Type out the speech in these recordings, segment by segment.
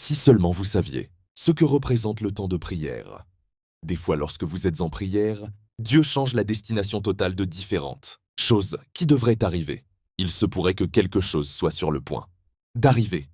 Si seulement vous saviez ce que représente le temps de prière. Des fois, lorsque vous êtes en prière, Dieu change la destination totale de différentes choses qui devraient arriver. Il se pourrait que quelque chose soit sur le point d'arriver.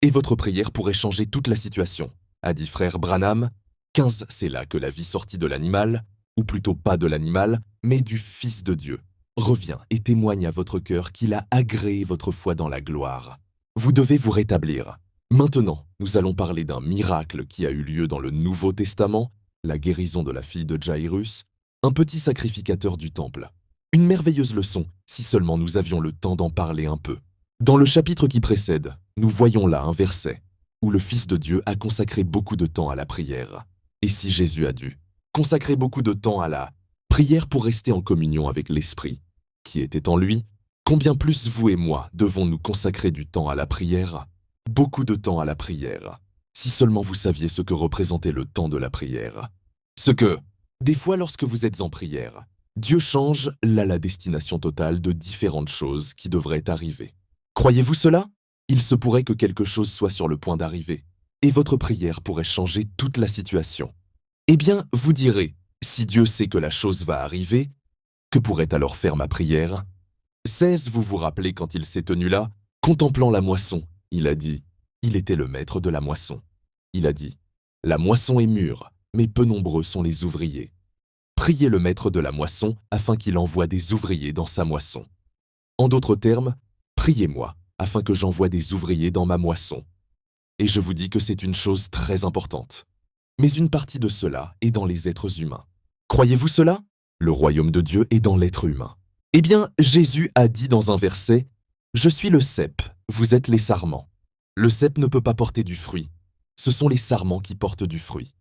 Et votre prière pourrait changer toute la situation, a dit frère Branham. 15. C'est là que la vie sortie de l'animal, ou plutôt pas de l'animal, mais du Fils de Dieu, revient et témoigne à votre cœur qu'il a agréé votre foi dans la gloire. Vous devez vous rétablir. Maintenant, nous allons parler d'un miracle qui a eu lieu dans le Nouveau Testament, la guérison de la fille de Jairus, un petit sacrificateur du temple. Une merveilleuse leçon, si seulement nous avions le temps d'en parler un peu. Dans le chapitre qui précède, nous voyons là un verset où le Fils de Dieu a consacré beaucoup de temps à la prière. Et si Jésus a dû consacrer beaucoup de temps à la prière pour rester en communion avec l'Esprit qui était en lui, combien plus vous et moi devons nous consacrer du temps à la prière? Beaucoup de temps à la prière. Si seulement vous saviez ce que représentait le temps de la prière. Ce que, des fois lorsque vous êtes en prière, Dieu change la destination totale de différentes choses qui devraient arriver. Croyez-vous cela? Il se pourrait que quelque chose soit sur le point d'arriver, et votre prière pourrait changer toute la situation. Eh bien, vous direz, si Dieu sait que la chose va arriver, que pourrait alors faire ma prière? 16. Vous vous rappelez quand il s'est tenu là, contemplant la moisson, il a dit, il était le maître de la moisson. Il a dit, la moisson est mûre, mais peu nombreux sont les ouvriers. Priez le maître de la moisson afin qu'il envoie des ouvriers dans sa moisson. En d'autres termes, priez-moi afin que j'envoie des ouvriers dans ma moisson. Et je vous dis que c'est une chose très importante. Mais une partie de cela est dans les êtres humains. Croyez-vous cela? Le royaume de Dieu est dans l'être humain. Eh bien, Jésus a dit dans un verset, « Je suis le cep, vous êtes les sarments. » Le cep ne peut pas porter du fruit. Ce sont les sarments qui portent du fruit.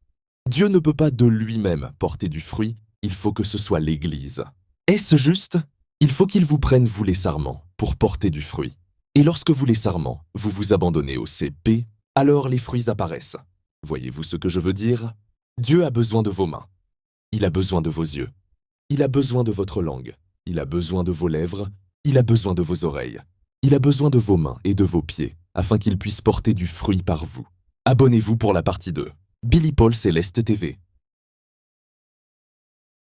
Dieu ne peut pas de lui-même porter du fruit, il faut que ce soit l'Église. Est-ce juste? Il faut qu'il vous prenne, vous les sarments, pour porter du fruit. Et lorsque vous les sarments, vous vous abandonnez au CP, alors les fruits apparaissent. Voyez-vous ce que je veux dire? Dieu a besoin de vos mains. Il a besoin de vos yeux. Il a besoin de votre langue. Il a besoin de vos lèvres. Il a besoin de vos oreilles. Il a besoin de vos mains et de vos pieds, afin qu'il puisse porter du fruit par vous. Abonnez-vous pour la partie 2. Billy Paul Céleste TV.